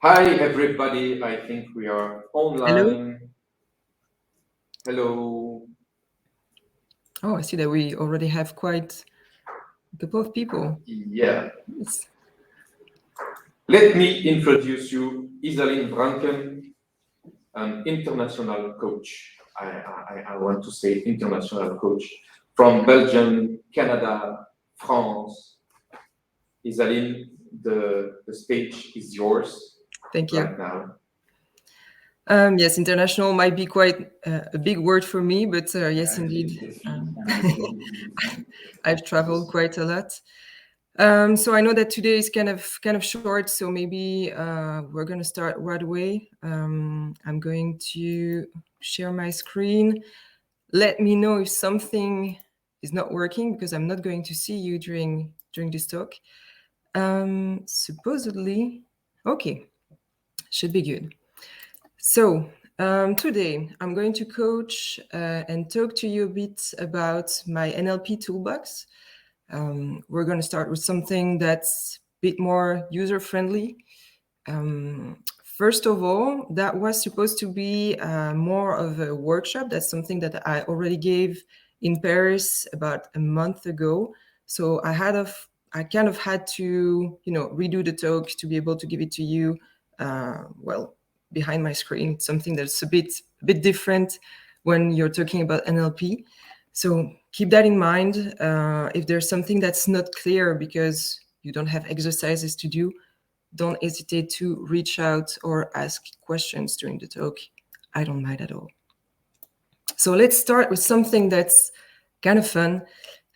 Hi, everybody. I think we are Hello. online. Hello. Oh, I see that we already have quite a couple of people. Yeah. Yes. Let me introduce you, Ysaline Vranken, an international coach. I want to say international coach from Belgium, Canada, France. Ysaline, the stage is yours Thank you. right now. Yes, international might be quite a big word for me, but yes, indeed, I've traveled quite a lot. So I know that today is kind of short, so maybe we're going to start right away. I'm going to share my screen. Let me know if something is not working because I'm not going to see you during this talk. Supposedly, okay, should be good. So today I'm going to coach and talk to you a bit about my NLP toolbox. We're going to start with something that's a bit more user-friendly. First of all, that was supposed to be more of a workshop. That's something that I already gave in Paris about a month ago. So I kind of had to, redo the talk to be able to give it to you. Well, behind my screen, it's something that's a bit different when you're talking about NLP. So keep that in mind. If there's something that's not clear because you don't have exercises to do, don't hesitate to reach out or ask questions during the talk. I don't mind at all. So let's start with something that's kind of fun.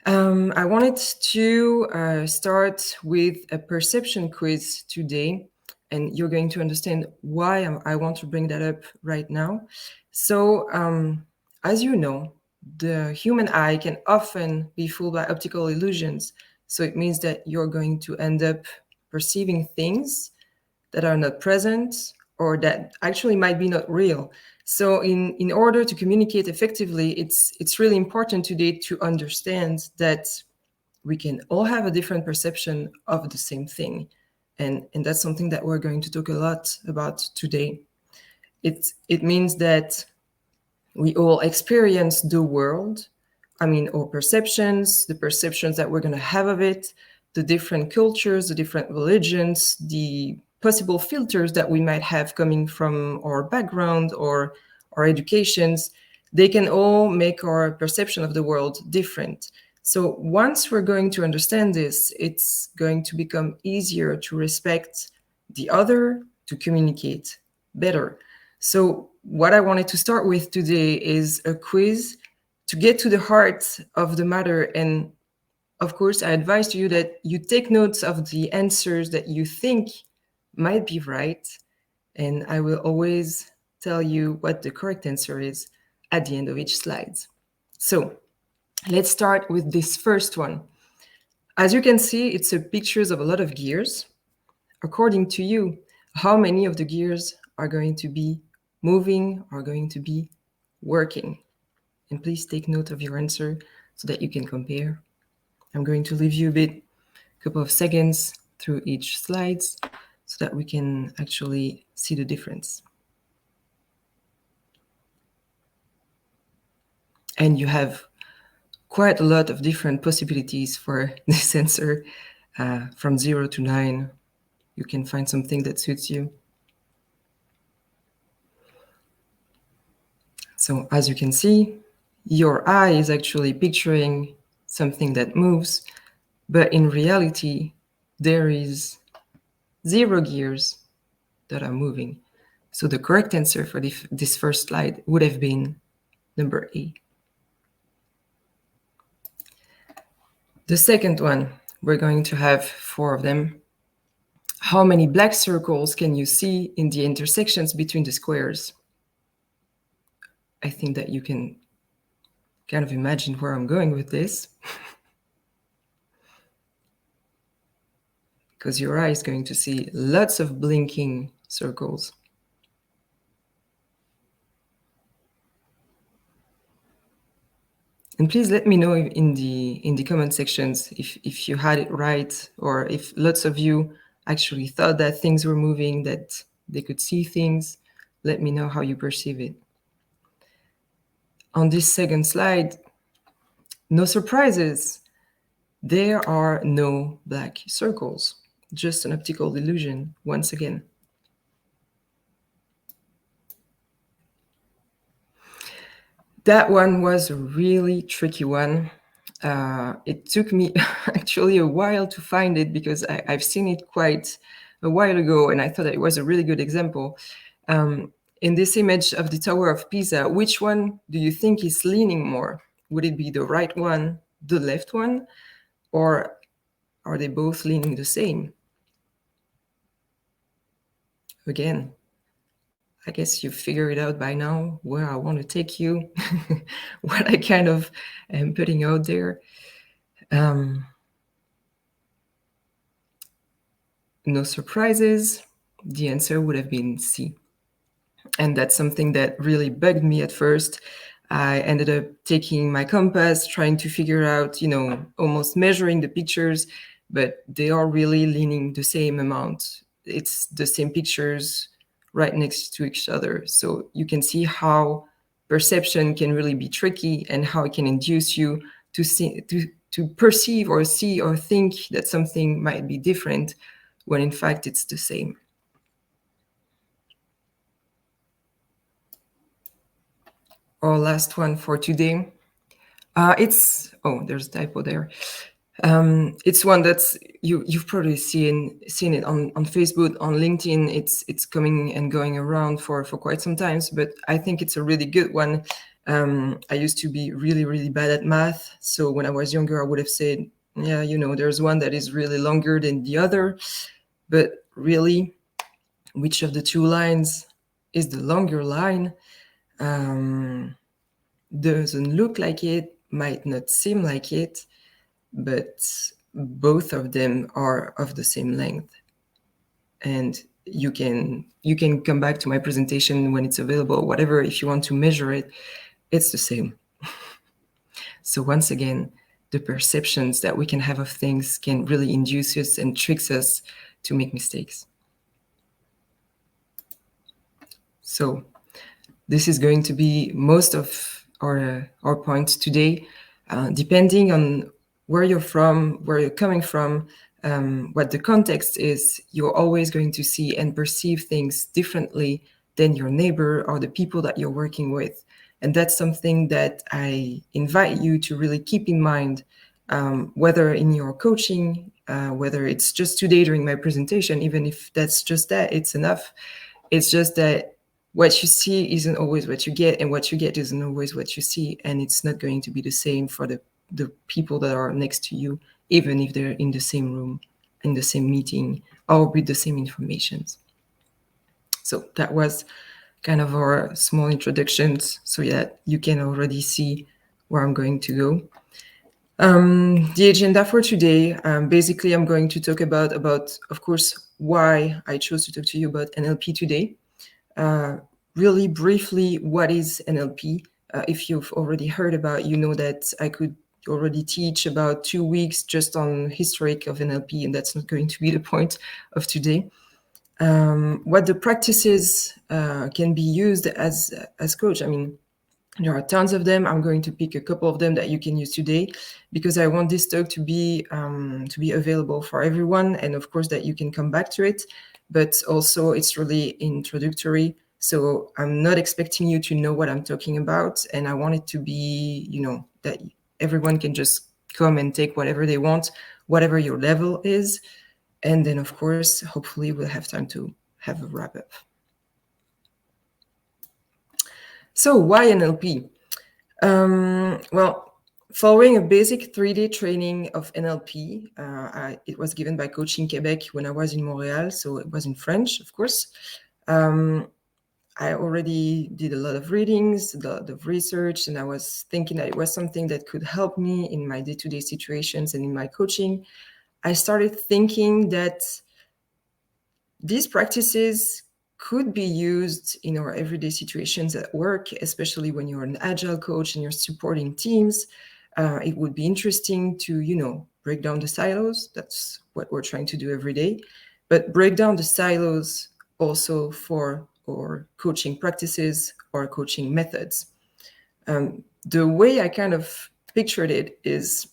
I wanted to start with a perception quiz today, and you're going to understand why I want to bring that up right now. So, as you know, the human eye can often be fooled by optical illusions. So it means that you're going to end up perceiving things that are not present or that actually might be not real. So in order to communicate effectively, it's really important today to understand that we can all have a different perception of the same thing. And that's something that we're going to talk a lot about today. It means that we all experience the world. I mean, our perceptions, the perceptions that we're going to have of it, the different cultures, the different religions, the possible filters that we might have coming from our background or our educations, they can all make our perception of the world different. So once we're going to understand this, it's going to become easier to respect the other, to communicate better. So what I wanted to start with today is a quiz to get to the heart of the matter. And of course, I advise you that you take notes of the answers that you think might be right. And I will always tell you what the correct answer is at the end of each slide. So let's start with this first one. As you can see, it's a pictures of a lot of gears. According to you, how many of the gears are going to be moving, are going to be working? And please take note of your answer so that you can compare. I'm going to leave you a couple of seconds through each slides so that we can actually see the difference. And you have quite a lot of different possibilities for this answer. From 0 to 9, you can find something that suits you. So as you can see, your eye is actually picturing something that moves, but in reality, there is 0 gears that are moving. So the correct answer for this first slide would have been number A. The second one, we're going to have 4 of them. How many black circles can you see in the intersections between the squares? I think that you can kind of imagine where I'm going with this. Because your eye is going to see lots of blinking circles. And please let me know in the comment sections if you had it right, or if lots of you actually thought that things were moving that they could see things. Let me know how you perceive it. On this second slide, no surprises. There are no black circles, just an optical illusion once again. That one was a really tricky one. It took me actually a while to find it because I've seen it quite a while ago, and I thought it was a really good example. In this image of the Tower of Pisa, which one do you think is leaning more? Would it be the right one, the left one, or are they both leaning the same? Again, I guess you figured it out by now where I want to take you, what I kind of am putting out there. No surprises. The answer would have been C. And that's something that really bugged me at first. I ended up taking my compass, trying to figure out, almost measuring the pictures, but they are really leaning the same amount. It's the same pictures right next to each other. So you can see how perception can really be tricky and how it can induce you to see, to perceive or see or think that something might be different when in fact it's the same. Our last one for today. There's a typo there. It's one that's you've probably seen it on Facebook, on LinkedIn. It's coming and going around for quite some time, but I think it's a really good one. I used to be really, really bad at math. So when I was younger, I would have said, yeah, there's one that is really longer than the other. But really, which of the two lines is the longer line? Doesn't look like it, might not seem like it, but both of them are of the same length. And you can come back to my presentation when it's available, whatever, if you want to measure it, it's the same. So once again, the perceptions that we can have of things can really induce us and tricks us to make mistakes. So this is going to be most of our points today, depending on where you're from, where you're coming from, what the context is, you're always going to see and perceive things differently than your neighbor or the people that you're working with. And that's something that I invite you to really keep in mind, whether in your coaching, whether it's just today during my presentation, even if that's just that, it's enough. It's just that what you see isn't always what you get, and what you get isn't always what you see. And it's not going to be the same for the people that are next to you, even if they're in the same room, in the same meeting, or with the same information. So that was kind of our small introductions so that you can already see where I'm going to go. The agenda for today, basically I'm going to talk about, of course, why I chose to talk to you about NLP today. Really briefly, what is NLP? If you've already heard about, you know that I could already teach about 2 weeks just on historic of NLP, and that's not going to be the point of today. What the practices can be used as coach. I mean, there are tons of them. I'm going to pick a couple of them that you can use today, because I want this talk to be available for everyone, and of course that you can come back to it. But also it's really introductory, so I'm not expecting you to know what I'm talking about, and I want it to be, that everyone can just come and take whatever they want, whatever your level is. And then, of course, hopefully we'll have time to have a wrap up. So why NLP? Well, following a basic 3-day training of NLP, it was given by Coaching Quebec when I was in Montreal, so it was in French, of course. I already did a lot of readings, a lot of research, and I was thinking that it was something that could help me in my day-to-day situations and in my coaching. I started thinking that these practices could be used in our everyday situations at work, especially when you're an agile coach and you're supporting teams. It would be interesting to, break down the silos. That's what we're trying to do every day. But break down the silos also for our coaching practices or coaching methods. The way I kind of pictured it is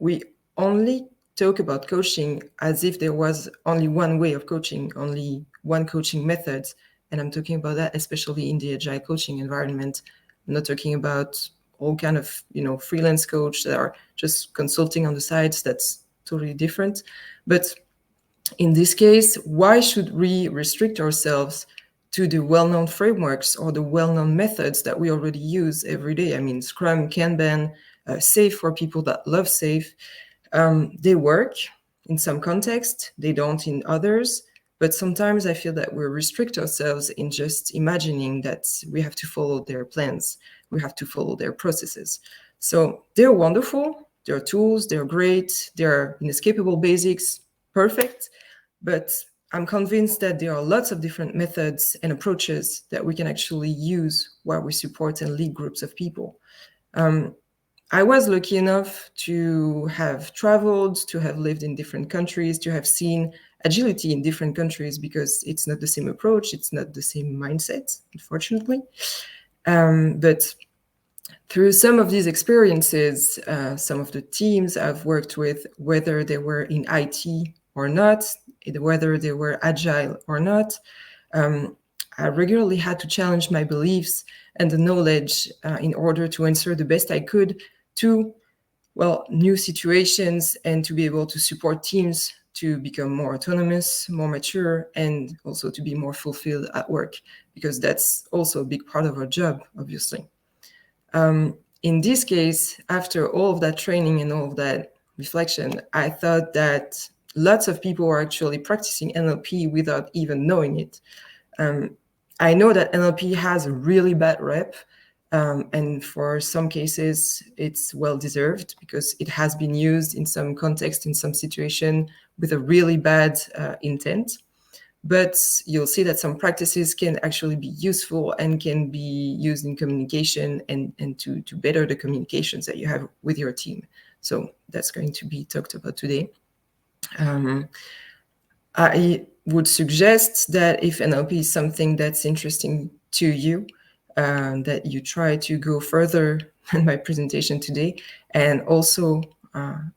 we only talk about coaching as if there was only one way of coaching, only one coaching method. And I'm talking about that especially in the Agile coaching environment. I'm not talking about all kind of, freelance coach that are just consulting on the sides. That's totally different. But in this case, why should we restrict ourselves to the well-known frameworks or the well-known methods that we already use every day? I mean, Scrum, Kanban, SAFe for people that love SAFe. They work in some contexts, they don't in others. But sometimes I feel that we restrict ourselves in just imagining that we have to follow their plans, we have to follow their processes. So they're wonderful, they're tools, they're great, they're inescapable basics, perfect. But I'm convinced that there are lots of different methods and approaches that we can actually use while we support and lead groups of people. I was lucky enough to have traveled, to have lived in different countries, to have seen agility in different countries, because it's not the same approach, it's not the same mindset, unfortunately. But through some of these experiences, some of the teams I've worked with, whether they were in IT or not, whether they were agile or not, I regularly had to challenge my beliefs and the knowledge in order to answer the best I could to, new situations and to be able to support teams to become more autonomous, more mature, and also to be more fulfilled at work, because that's also a big part of our job, obviously. In this case, after all of that training and all of that reflection, I thought that lots of people are actually practicing NLP without even knowing it. I know that NLP has a really bad rep, and for some cases, it's well-deserved because it has been used in some context, in some situation, with a really bad intent. But you'll see that some practices can actually be useful and can be used in communication and to better the communications that you have with your team. So that's going to be talked about today. I would suggest that if NLP is something that's interesting to you, that you try to go further in my presentation today, and also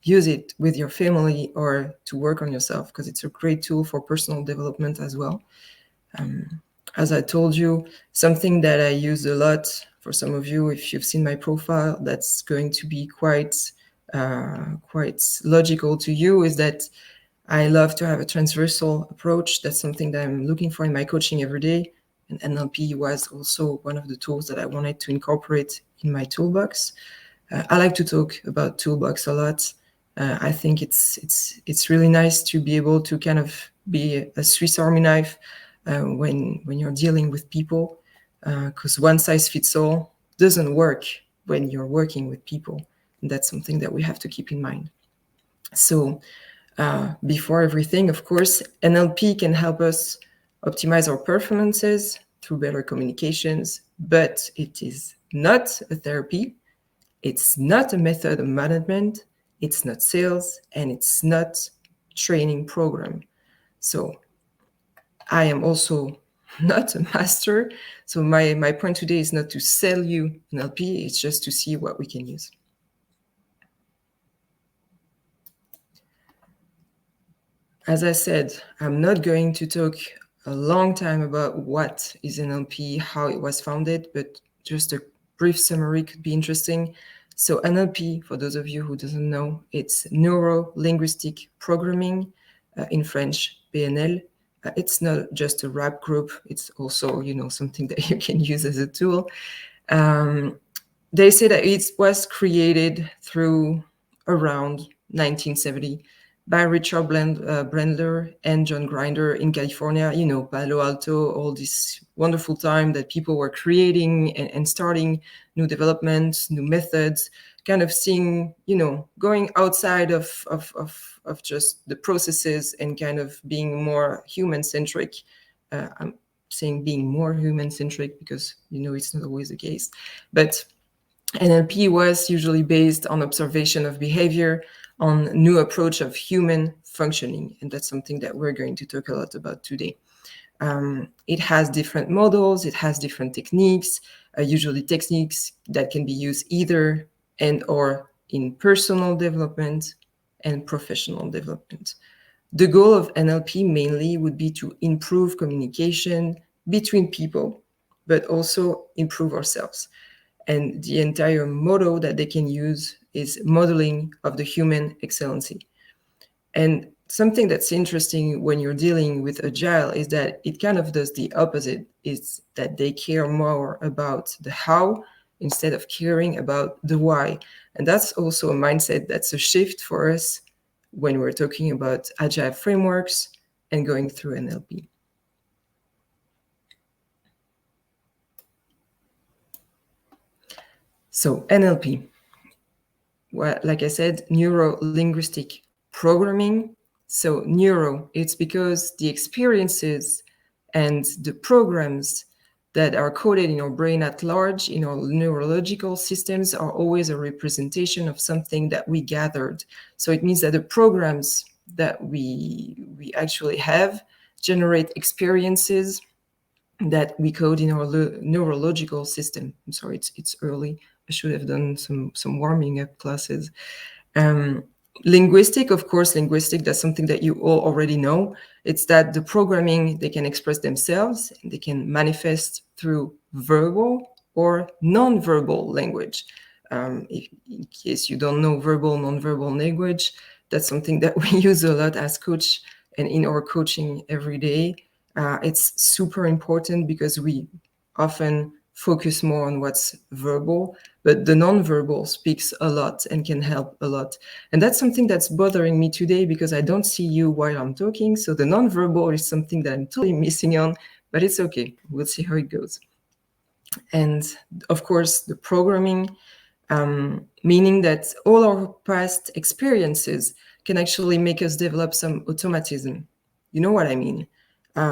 use it with your family or to work on yourself, because it's a great tool for personal development as well. As I told you, something that I use a lot for some of you, if you've seen my profile, that's going to be quite logical to you, is that I love to have a transversal approach. That's something that I'm looking for in my coaching every day. And NLP was also one of the tools that I wanted to incorporate in my toolbox. I like to talk about toolbox a lot. I think it's really nice to be able to kind of be a Swiss Army knife when you're dealing with people, because one size fits all doesn't work when you're working with people. And that's something that we have to keep in mind. So before everything, of course, NLP can help us optimize our performances through better communications, but it is not a therapy. It's not a method of management. It's not sales, and it's not training program. So I am also not a master. So my point today is not to sell you NLP. It's just to see what we can use. As I said, I'm not going to talk a long time about what is NLP, how it was founded, but just a brief summary could be interesting. So NLP, for those of you who doesn't know, it's Neuro-Linguistic Programming, in French, PNL. It's not just a rap group. It's also, something that you can use as a tool. They say that it was created through around 1970 by Richard Brendler and John Grinder in California, Palo Alto, all this wonderful time that people were creating and starting new developments, new methods, kind of seeing, going outside of just the processes and kind of being more human-centric. I'm saying being more human-centric because, it's not always the case. But NLP was usually based on observation of behavior, on new approach of human functioning. And that's something that we're going to talk a lot about today. It has different models, it has different techniques, usually techniques that can be used either and or in personal development and professional development. The goal of NLP mainly would be to improve communication between people, but also improve ourselves. And the entire motto that they can use is modeling of the human excellency. And something that's interesting when you're dealing with Agile is that it kind of does the opposite, is that they care more about the how instead of caring about the why. And that's also a mindset that's a shift for us when we're talking about Agile frameworks and going through NLP. So NLP, well, like I said, neuro-linguistic programming. So neuro, it's because the experiences and the programs that are coded in our brain at large, in our neurological systems, are always a representation of something that we gathered. So it means that the programs that we actually have generate experiences that we code in our neurological system. I'm sorry, it's early. I should have done some warming up classes. Linguistic, of course, that's something that you all already know. It's that the programming, they can express themselves, and they can manifest through verbal or non-verbal language. In case you don't know verbal, non-verbal language, that's something that we use a lot as coach and in our coaching every day. It's super important because we often focus more on what's verbal, but the non-verbal speaks a lot and can help a lot. And that's something that's bothering me today because I don't see you while I'm talking. So the non-verbal is something that I'm totally missing on, but it's okay. We'll see how it goes. And of course, the programming, meaning that all our past experiences can actually make us develop some automatism. You know what I mean?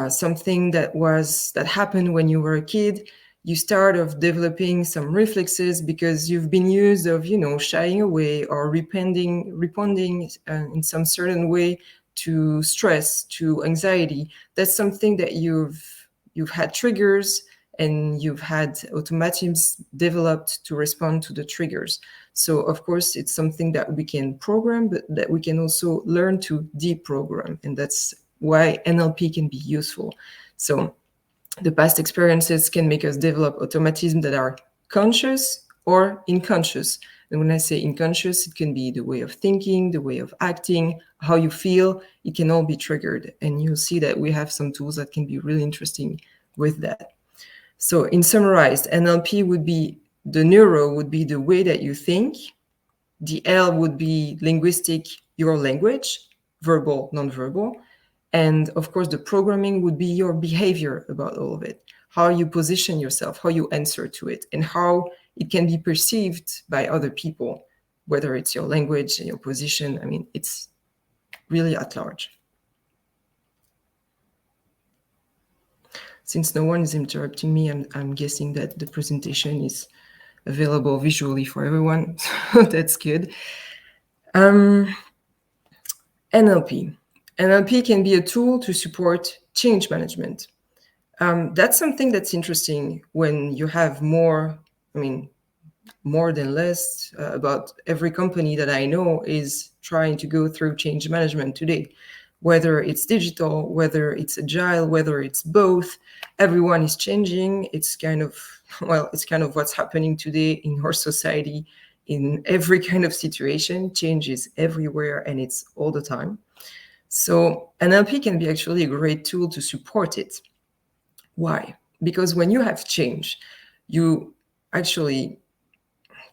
Something that happened when you were a kid. You start of developing some reflexes because you've been used of, shying away or responding in some certain way to stress, to anxiety. That's something that you've had triggers and you've had automatisms developed to respond to the triggers. So of course, it's something that we can program, but that we can also learn to deprogram. And that's why NLP can be useful. So the past experiences can make us develop automatisms that are conscious or unconscious. And when I say unconscious, it can be the way of thinking, the way of acting, how you feel. It can all be triggered. And you'll see that we have some tools that can be really interesting with that. So in summarized, NLP would be, the neuro would be the way that you think. The L would be linguistic, your language, verbal, nonverbal. And of course, the programming would be your behavior about all of it, how you position yourself, how you answer to it, and how it can be perceived by other people, whether it's your language and your position. I mean, it's really at large. Since no one is interrupting me, I'm guessing that the presentation is available visually for everyone, so that's good. NLP. NLP can be a tool to support change management. That's something that's interesting when you have more than less. About every company that I know is trying to go through change management today. Whether it's digital, whether it's agile, whether it's both, everyone is changing. It's kind of what's happening today in our society. In every kind of situation, change is everywhere and it's all the time. So NLP can be actually a great tool to support it. Why? Because when you have change, you actually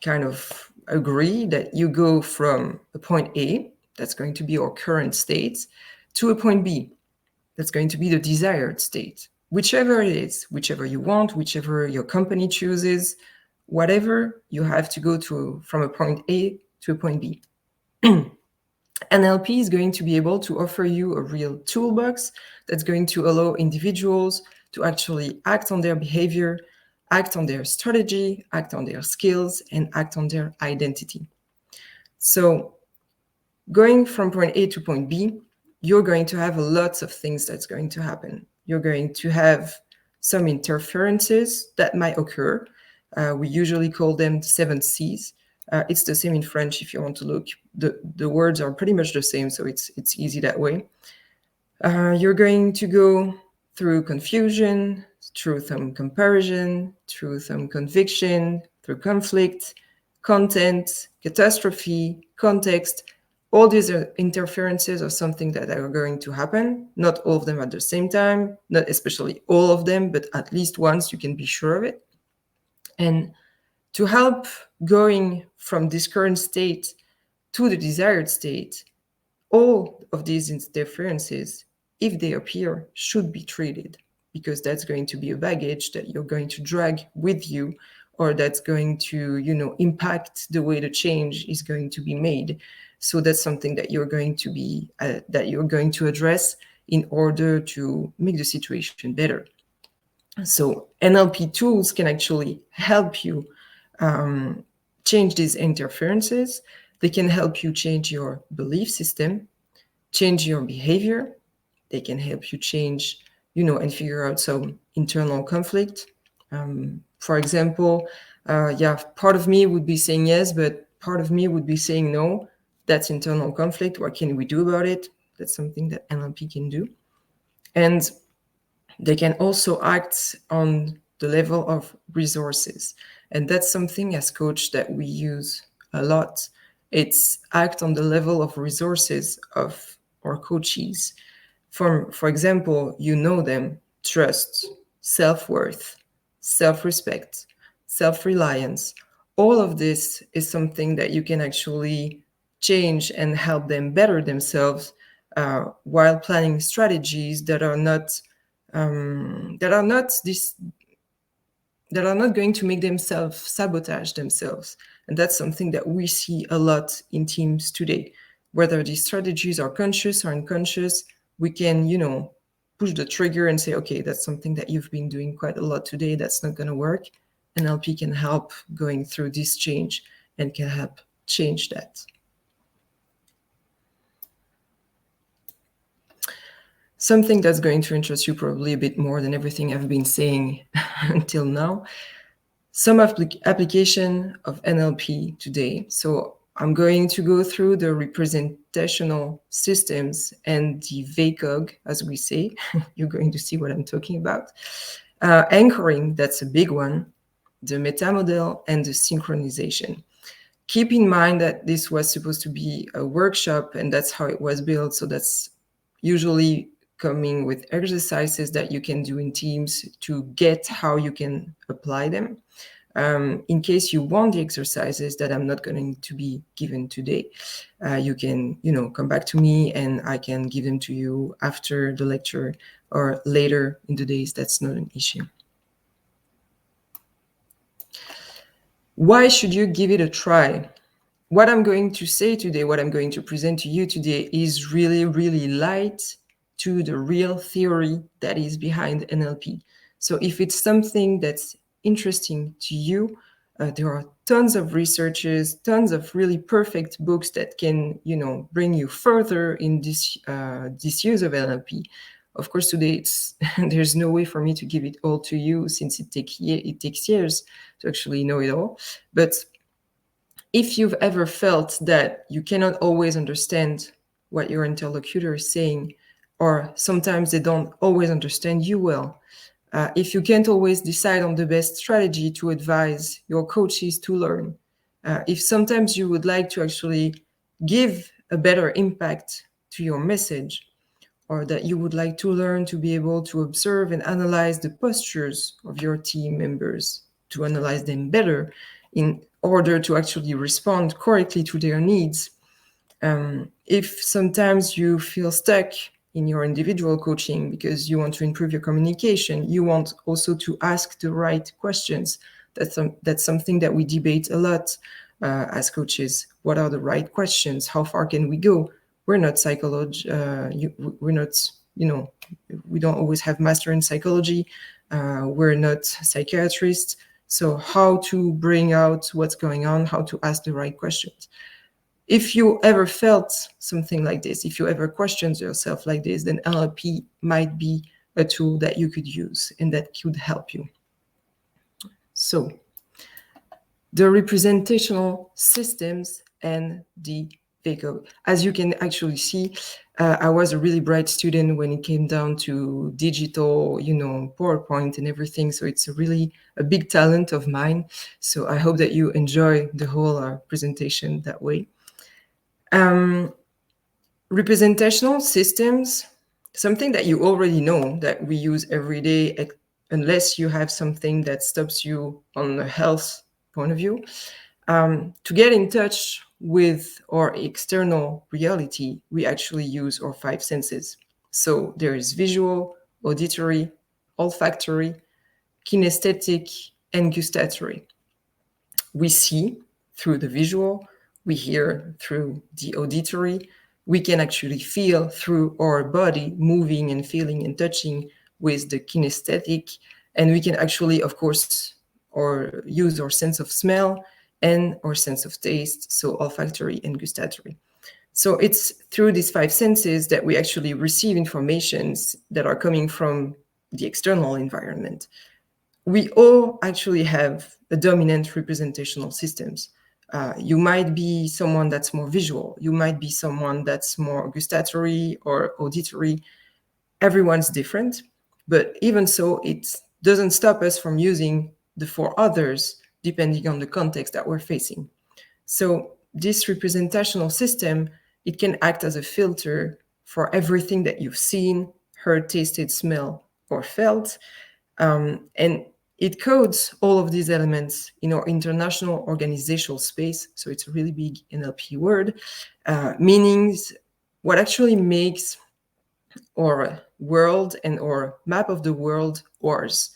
kind of agree that you go from a point A, that's going to be our current state, to a point B, that's going to be the desired state. Whichever it is, whichever you want, whichever your company chooses, whatever, you have to go from a point A to a point B. NLP is going to be able to offer you a real toolbox that's going to allow individuals to actually act on their behavior, act on their strategy, act on their skills, and act on their identity. So going from point A to point B, you're going to have lots of things that's going to happen. you're going to have some interferences that might occur. We usually call them 7 C's. It's the same in French if you want to look. The words are pretty much the same, so it's easy that way. You're going to go through confusion, through some comparison, through some conviction, through conflict, content, catastrophe, context. All these interferences are something that are going to happen. Not all of them at the same time, not especially all of them, but at least once you can be sure of it. And to help going from this current state to the desired state, all of these interferences, if they appear, should be treated, because that's going to be a baggage that you're going to drag with you, or that's going to, impact the way the change is going to be made. So that's something that you're going to address in order to make the situation better. So NLP tools can actually help you change these interferences. They can help you change your belief system, change your behavior. They can help you change, and figure out some internal conflict. For example, part of me would be saying yes, but part of me would be saying no. That's internal conflict. What can we do about it? That's something that NLP can do. And they can also act on the level of resources. And that's something as coach that we use a lot. It's act on the level of resources of our coaches. For example, them, trust, self-worth, self-respect, self-reliance. All of this is something that you can actually change and help them better themselves while planning strategies that are not going to make them self-sabotage themselves. And that's something that we see a lot in teams today. Whether these strategies are conscious or unconscious, we can, push the trigger and say, okay, that's something that you've been doing quite a lot today. That's not going to work. NLP can help going through this change and can help change that. Something that's going to interest you probably a bit more than everything I've been saying until now. Some application of NLP today. So I'm going to go through the representational systems and the VCOG, as we say. You're going to see what I'm talking about. Anchoring, that's a big one. The metamodel and the synchronization. Keep in mind that this was supposed to be a workshop, and that's how it was built. So that's usually coming with exercises that you can do in teams to get how you can apply them. In case you want the exercises that I'm not going to be given today, you can, come back to me and I can give them to you after the lecture or later in the days. That's not an issue. Why should you give it a try? What I'm going to say today, what I'm going to present to you today is really, really light to the real theory that is behind NLP. So if it's something that's interesting to you, there are tons of researches, tons of really perfect books that can, bring you further in this use of NLP. Of course, today there's no way for me to give it all to you, since it takes years to actually know it all. But if you've ever felt that you cannot always understand what your interlocutor is saying, or sometimes they don't always understand you well, if you can't always decide on the best strategy to advise your coaches to learn, if sometimes you would like to actually give a better impact to your message, or that you would like to learn to be able to observe and analyze the postures of your team members, to analyze them better in order to actually respond correctly to their needs. If sometimes you feel stuck in your individual coaching because you want to improve your communication, you want also to ask the right questions. That's something that we debate a lot as coaches. What are the right questions? How far can we go? We're not psychologists. We're not, we don't always have master in psychology. We're not psychiatrists. So how to bring out what's going on, how to ask the right questions. If you ever felt something like this, if you ever questioned yourself like this, then NLP might be a tool that you could use and that could help you. So, the representational systems and the VCOG. As you can actually see, I was a really bright student when it came down to digital, PowerPoint and everything. So it's really a big talent of mine. So I hope that you enjoy the whole presentation that way. Representational systems, something that you already know that we use every day, unless you have something that stops you on a health point of view. To get in touch with our external reality, we actually use our 5 senses. So there is visual, auditory, olfactory, kinesthetic, and gustatory. We see through the visual, we hear through the auditory, we can actually feel through our body moving and feeling and touching with the kinesthetic, and we can actually, of course, use our sense of smell and our sense of taste, so olfactory and gustatory. So it's through these 5 senses that we actually receive informations that are coming from the external environment. We all actually have a dominant representational systems. You might be someone that's more visual. You might be someone that's more gustatory or auditory. Everyone's different, but even so, it doesn't stop us from using the 4 others depending on the context that we're facing. So this representational system, it can act as a filter for everything that you've seen, heard, tasted, smelled, or felt. And it codes all of these elements in our international organizational space. So it's a really big NLP word, meaning what actually makes our world and our map of the world ours.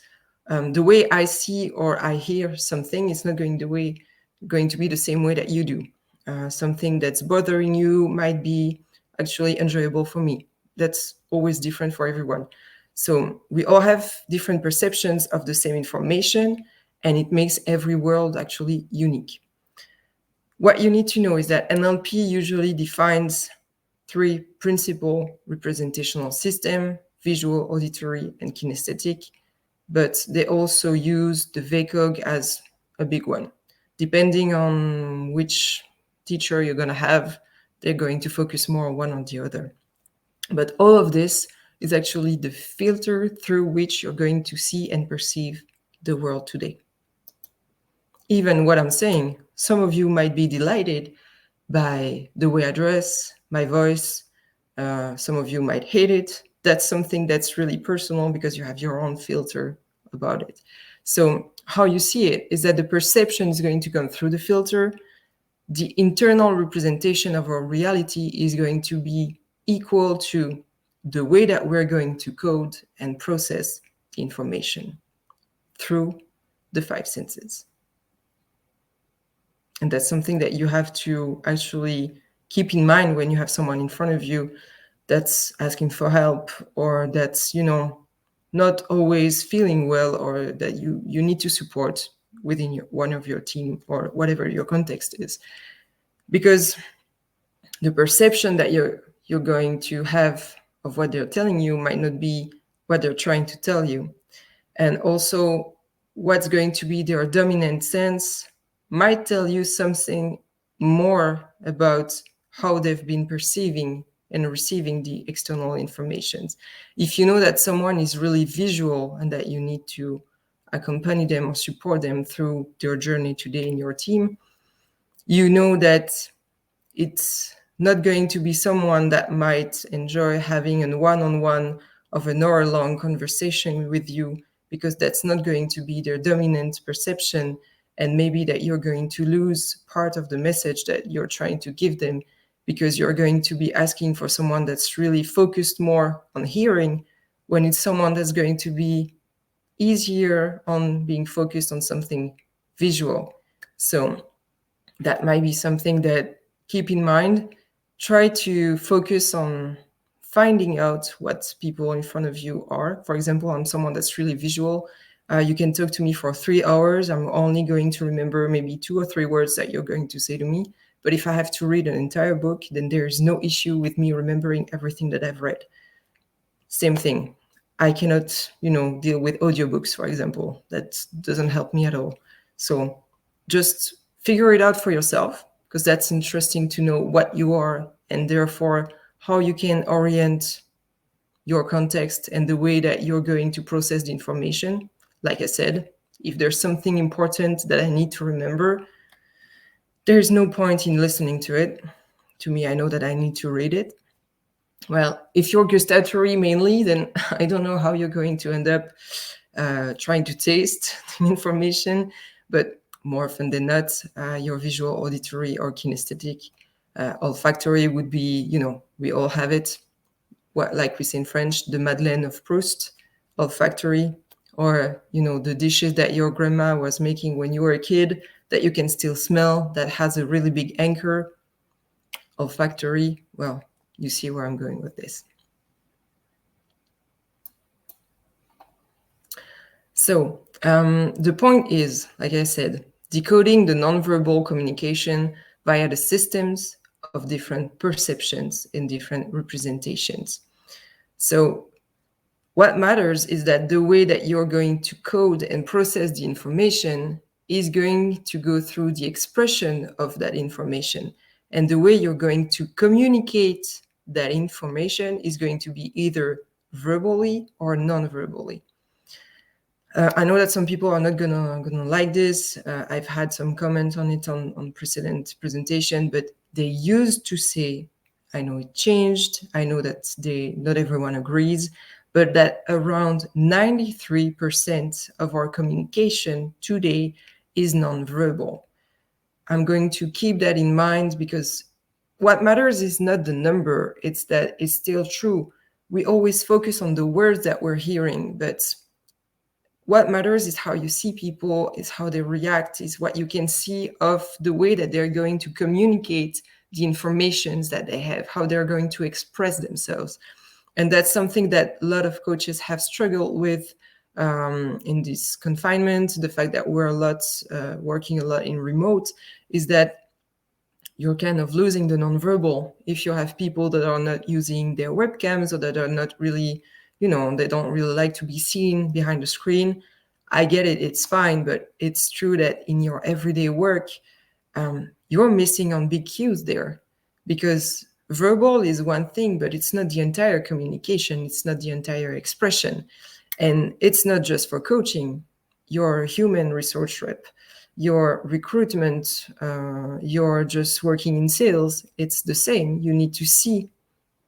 The way I see or I hear something is not going to be the same way that you do. Something that's bothering you might be actually enjoyable for me. That's always different for everyone. So we all have different perceptions of the same information, and it makes every world actually unique. What you need to know is that NLP usually defines 3 principal representational systems: visual, auditory, and kinesthetic, but they also use the VCOG as a big one. Depending on which teacher you're going to have, they're going to focus more on one or the other. But all of this is actually the filter through which you're going to see and perceive the world today. Even what I'm saying, some of you might be delighted by the way I dress, my voice. Some of you might hate it. That's something that's really personal because you have your own filter about it. So how you see it is that the perception is going to come through the filter. The internal representation of our reality is going to be equal to the way that we're going to code and process the information through the 5 senses. And that's something that you have to actually keep in mind when you have someone in front of you that's asking for help, or that's, not always feeling well, or that you need to support within one of your team or whatever your context is. Because the perception that you're going to have of what they're telling you might not be what they're trying to tell you. And also what's going to be their dominant sense might tell you something more about how they've been perceiving and receiving the external information. If you know that someone is really visual and that you need to accompany them or support them through their journey today in your team, you know that it's not going to be someone that might enjoy having a one-on-one of an hour-long conversation with you, because that's not going to be their dominant perception, and maybe that you're going to lose part of the message that you're trying to give them, because you're going to be asking for someone that's really focused more on hearing, when it's someone that's going to be easier on being focused on something visual. So that might be something that keep in mind. Try to focus on finding out what people in front of you are. For example, I'm someone that's really visual. You can talk to me for 3 hours. I'm only going to remember maybe 2 or 3 words that you're going to say to me. But if I have to read an entire book, then there is no issue with me remembering everything that I've read. Same thing. I cannot, deal with audiobooks, for example. That doesn't help me at all. So just figure it out for yourself, because that's interesting to know what you are, and therefore how you can orient your context and the way that you're going to process the information. Like I said, if there's something important that I need to remember, there's no point in listening to it. To me, I know that I need to read it. Well, if you're gustatory mainly, then I don't know how you're going to end up trying to taste the information, but more often than not, your visual, auditory, or kinesthetic, olfactory would be, we all have it. What, like we say in French, the Madeleine of Proust, olfactory, or, the dishes that your grandma was making when you were a kid that you can still smell, that has a really big anchor, olfactory. Well, you see where I'm going with this. So the point is, like I said, decoding the nonverbal communication via the systems of different perceptions and different representations. So what matters is that the way that you're going to code and process the information is going to go through the expression of that information. And the way you're going to communicate that information is going to be either verbally or non-verbally. I know that some people are not gonna like this. I've had some comments on it on precedent presentation, but they used to say, I know it changed, I know that not everyone agrees, but that around 93% of our communication today is nonverbal. I'm going to keep that in mind, because what matters is not the number, it's that it's still true. We always focus on the words that we're hearing, but what matters is how you see people, is how they react, is what you can see of the way that they're going to communicate the informations that they have, how they're going to express themselves. And that's something that a lot of coaches have struggled with in this confinement. The fact that we're working a lot in remote is that you're kind of losing the nonverbal. If you have people that are not using their webcams, or that are not really, they don't really like to be seen behind the screen, I get it, it's fine, but it's true that in your everyday work, you're missing on big cues there, because verbal is one thing, but it's not the entire communication, it's not the entire expression. And it's not just for coaching. Your human resource rep, your recruitment, you're just working in sales, it's the same. You need to see,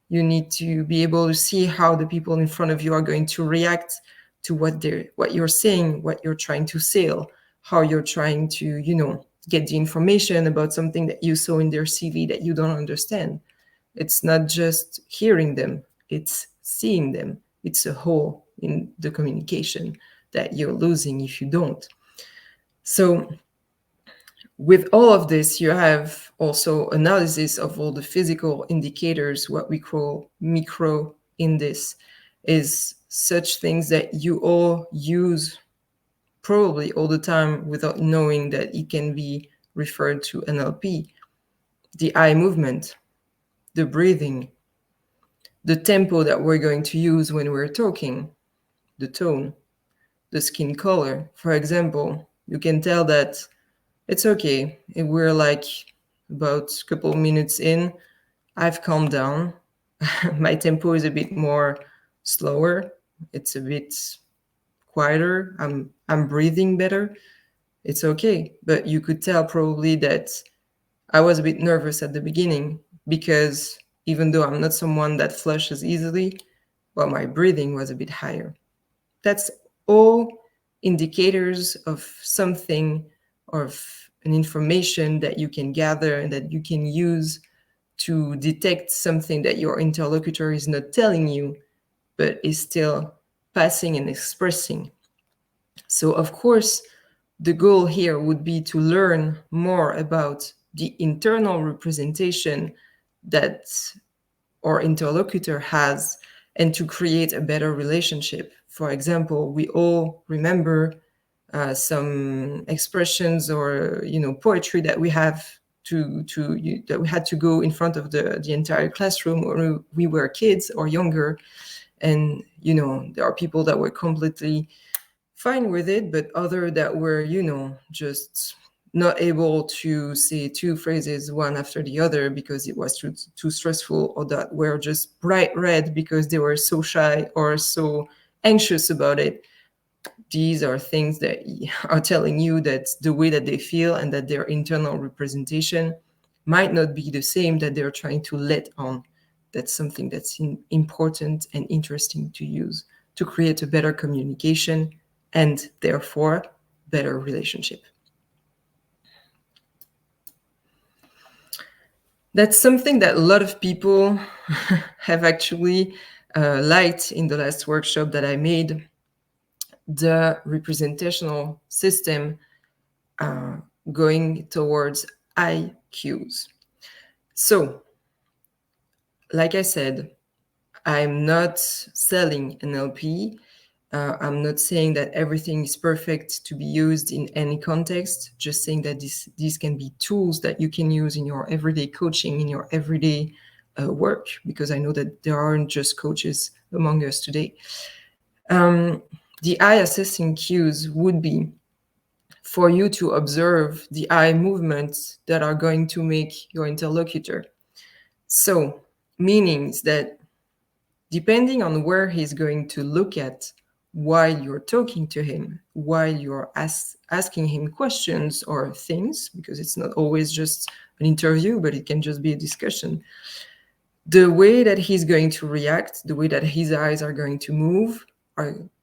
you need to be able to see how the people in front of you are going to react to what you're saying, what you're trying to sell, how you're trying to, get the information about something that you saw in their CV that you don't understand. It's not just hearing them, it's seeing them. It's a whole in the communication that you're losing if you don't. So with all of this, you have also analysis of all the physical indicators, what we call micro in this, is such things that you all use probably all the time without knowing that it can be referred to NLP. The eye movement, the breathing, the tempo that we're going to use when we're talking, the tone, the skin color. For example, you can tell that it's okay if we're like about a couple minutes in, I've calmed down. My tempo is a bit more slower. It's a bit quieter. I'm breathing better. It's okay. But you could tell probably that I was a bit nervous at the beginning, because even though I'm not someone that flushes easily, well, my breathing was a bit higher. That's all indicators of something, of an information that you can gather and that you can use to detect something that your interlocutor is not telling you, but is still passing and expressing. So, of course, the goal here would be to learn more about the internal representation that our interlocutor has, and to create a better relationship. For example, we all remember some expressions or poetry that we have that we had to go in front of the entire classroom when we were kids or younger, And, you know, there are people that were completely fine with it, but other that were, you know, just not able to say two phrases one after the other because it was too stressful, or that were just bright red because they were so shy or so anxious about it. These are things that are telling you that the way that they feel and that their internal representation might not be the same that they're trying to let on. That's something that's important and interesting to use to create a better communication and therefore better relationship. That's something that a lot of people have actually liked in the last workshop that I made, the representational system going towards IQs. So, like I said, I'm not selling NLP. I'm not saying that everything is perfect to be used in any context, just saying that these can be tools that you can use in your everyday coaching, in your everyday work, because I know that there aren't just coaches among us today. The eye assessing cues would be for you to observe the eye movements that are going to make your interlocutor. So, meanings that depending on where he's going to look at while you're talking to him, while you're asking him questions or things, because it's not always just an interview, but it can just be a discussion. The way that he's going to react, the way that his eyes are going to move,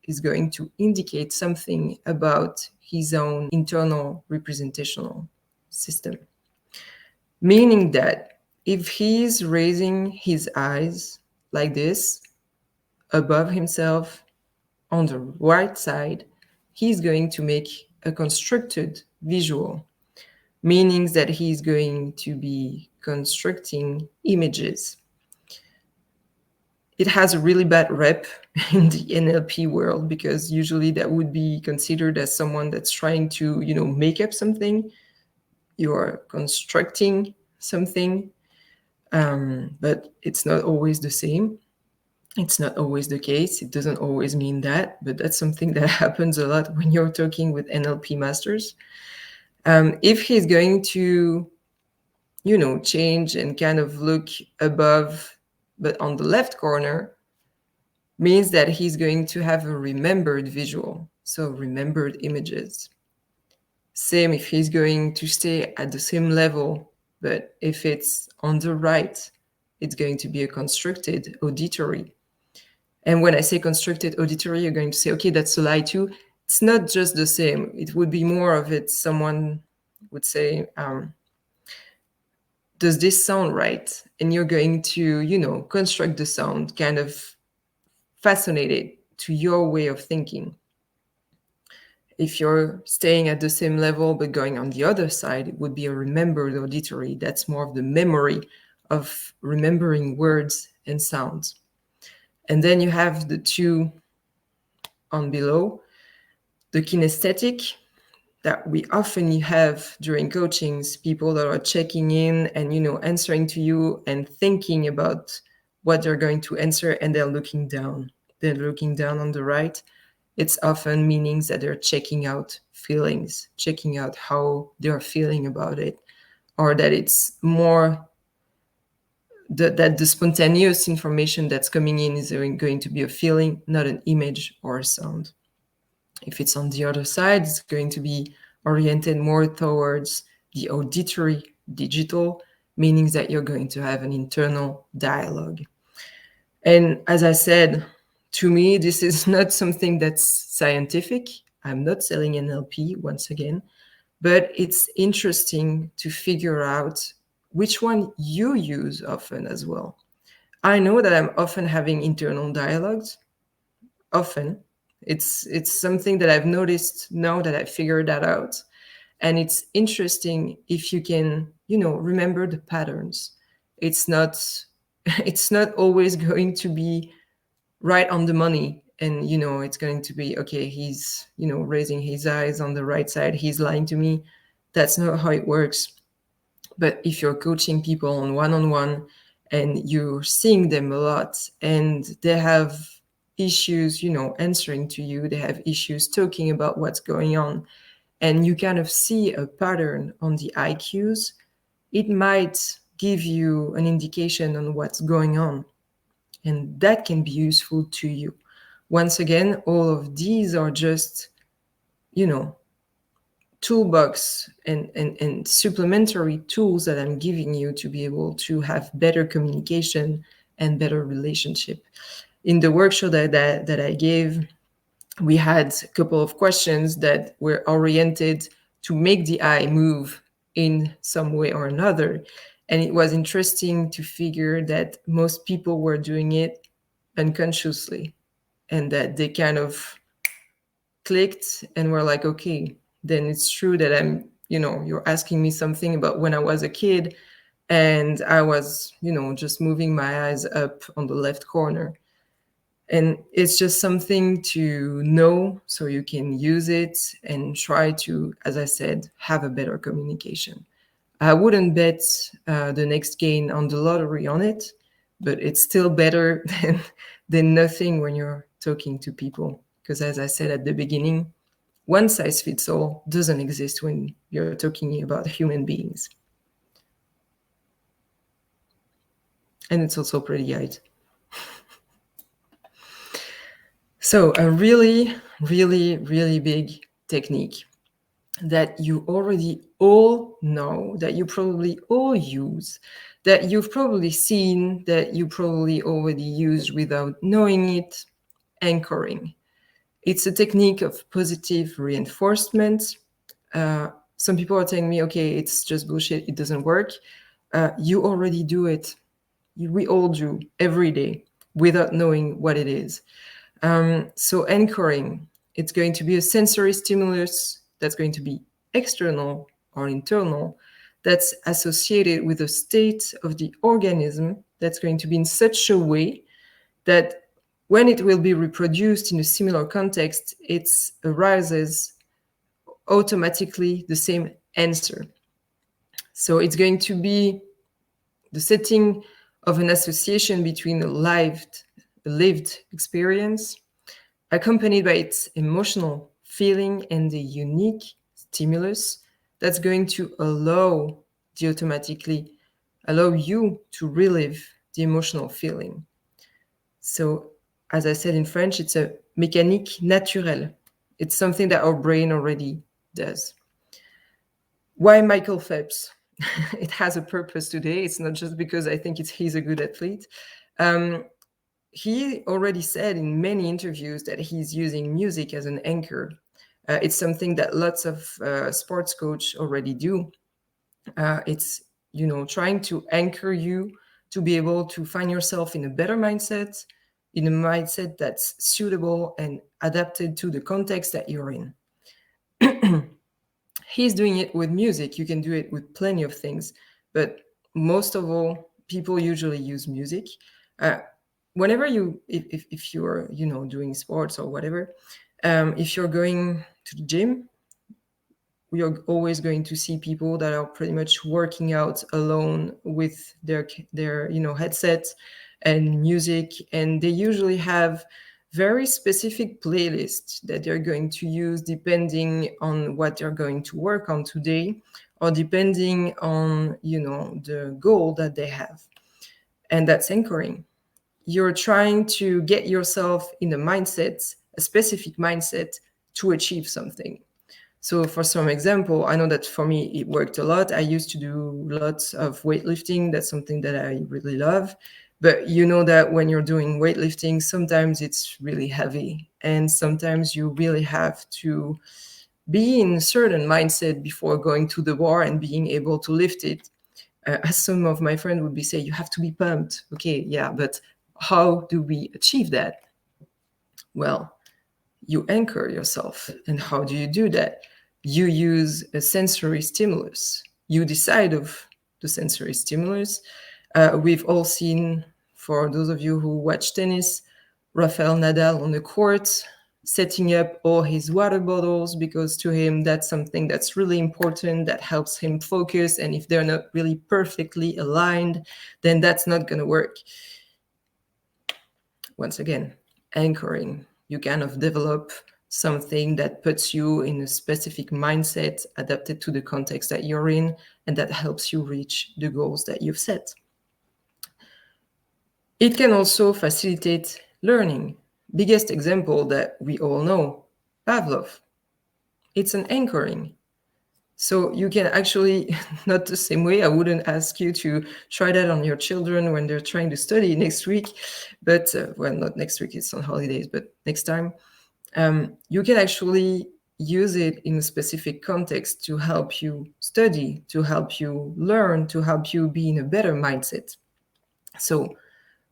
is going to indicate something about his own internal representational system. Meaning that if he's raising his eyes like this, above himself, on the right side, he's going to make a constructed visual, meaning that he's going to be constructing images. It has a really bad rep in the NLP world because usually that would be considered as someone that's trying to, you know, make up something. You're constructing something, but it's not always the same. It's not always the case. It doesn't always mean that, but that's something that happens a lot when you're talking with NLP masters. If he's going to, you know, change and kind of look above, but on the left corner, means that he's going to have a remembered visual, so remembered images. Same if he's going to stay at the same level, but if it's on the right, it's going to be a constructed auditory. And when I say constructed auditory, you're going to say, okay, that's a lie too. It's not just the same. It would be more of it. Someone would say, does this sound right? And you're going to, you know, construct the sound, kind of fascinated to your way of thinking. If you're staying at the same level but going on the other side, it would be a remembered auditory. That's more of the memory of remembering words and sounds. And then you have the two on below, the kinesthetic that we often have during coachings, people that are checking in and, you know, answering to you and thinking about what they're going to answer, and they're looking down. They're looking down on the right. It's often meanings that they're checking out feelings, checking out how they're feeling about it, or that it's more that the spontaneous information that's coming in is going to be a feeling, not an image or a sound. If it's on the other side, it's going to be oriented more towards the auditory digital, meaning that you're going to have an internal dialogue. And as I said, to me, this is not something that's scientific. I'm not selling NLP once again, but it's interesting to figure out which one you use often as well. I know that I'm often having internal dialogues, often. It's something that I've noticed now that I figured that out. And it's interesting if you can, you know, remember the patterns. It's not always going to be right on the money. And, you know, it's going to be, okay, he's, you know, raising his eyes on the right side, he's lying to me. That's not how it works. But if you're coaching people on one-on-one and you're seeing them a lot and they have issues, answering to you. They have issues talking about what's going on. And you kind of see a pattern on the IQs. It might give you an indication on what's going on. And that can be useful to you. Once again, all of these are just, toolbox and supplementary tools that I'm giving you to be able to have better communication and better relationship. In the workshop that I gave, we had a couple of questions that were oriented to make the eye move in some way or another. And it was interesting to figure that most people were doing it unconsciously, and that they kind of clicked and were like, okay, then it's true that you're asking me something about when I was a kid and I was, just moving my eyes up on the left corner. And it's just something to know so you can use it and try to, as I said, have a better communication. I wouldn't bet the next gain on the lottery on it, but it's still better than nothing when you're talking to people. Because as I said at the beginning, one size fits all doesn't exist when you're talking about human beings. And it's also pretty right. So a really, really, really big technique that you already all know, that you probably all use, that you've probably seen, that you probably already used without knowing it, anchoring. It's a technique of positive reinforcement. Some people are telling me, okay, it's just bullshit, it doesn't work. You already do it. We all do every day without knowing what it is. So anchoring, it's going to be a sensory stimulus that's going to be external or internal, that's associated with a state of the organism that's going to be in such a way that when it will be reproduced in a similar context, it arises automatically the same answer. So it's going to be the setting of an association between a lived experience accompanied by its emotional feeling and the unique stimulus that's going to allow you to relive the emotional feeling. So, as I said in French, it's a mécanique naturelle. It's something that our brain already does. Why Michael Phelps? It has a purpose today. It's not just because I think he's a good athlete. He already said in many interviews that he's using music as an anchor. It's something that lots of sports coach already do. It's, trying to anchor you to be able to find yourself in a better mindset, in a mindset that's suitable and adapted to the context that you're in. He's doing it with music. You can do it with plenty of things, but most of all, people usually use music. Whenever if you're doing sports or whatever, if you're going to the gym, you're always going to see people that are pretty much working out alone with their headsets and music, and they usually have very specific playlists that they're going to use depending on what they're going to work on today, or depending on the goal that they have. And that's anchoring. You're trying to get yourself in a specific mindset to achieve something. So for some example, I know that for me, it worked a lot. I used to do lots of weightlifting. That's something that I really love. But you know that when you're doing weightlifting, sometimes it's really heavy. And sometimes you really have to be in a certain mindset before going to the bar and being able to lift it. As some of my friends would be saying, you have to be pumped. Okay, yeah, but how do we achieve that? Well, you anchor yourself. And how do you do that? You use a sensory stimulus. You decide of the sensory stimulus. We've all seen, for those of you who watch tennis, Rafael Nadal on the court, setting up all his water bottles, because to him, that's something that's really important, that helps him focus. And if they're not really perfectly aligned, then that's not going to work. Once again, anchoring. You kind of develop something that puts you in a specific mindset adapted to the context that you're in, and that helps you reach the goals that you've set. It can also facilitate learning. Biggest example that we all know, Pavlov. It's an anchoring. So you can actually, not the same way, I wouldn't ask you to try that on your children when they're trying to study next week, but, well, not next week, it's on holidays, but next time. You can actually use it in a specific context to help you study, to help you learn, to help you be in a better mindset. So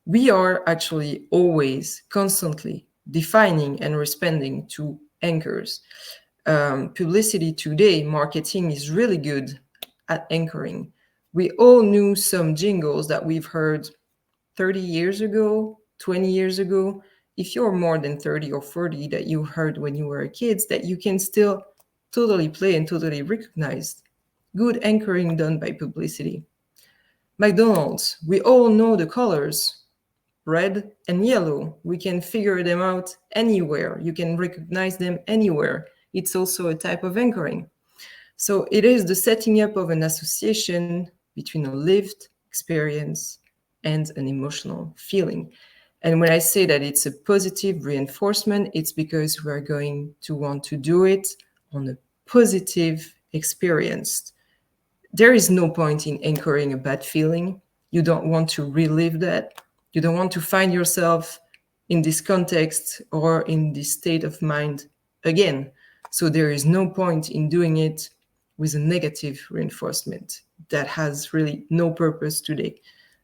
we are actually always constantly defining and responding to anchors. Publicity today, marketing is really good at anchoring. We all knew some jingles that we've heard 30 years ago, 20 years ago. If you're more than 30 or 40 that you heard when you were kids, that you can still totally play and totally recognize. Good anchoring done by publicity. McDonald's, we all know the colors, red and yellow. We can figure them out anywhere. You can recognize them anywhere. It's also a type of anchoring. So it is the setting up of an association between a lived experience and an emotional feeling. And when I say that it's a positive reinforcement, it's because we're going to want to do it on a positive experience. There is no point in anchoring a bad feeling. You don't want to relive that. You don't want to find yourself in this context or in this state of mind again. So there is no point in doing it with a negative reinforcement. That has really no purpose today,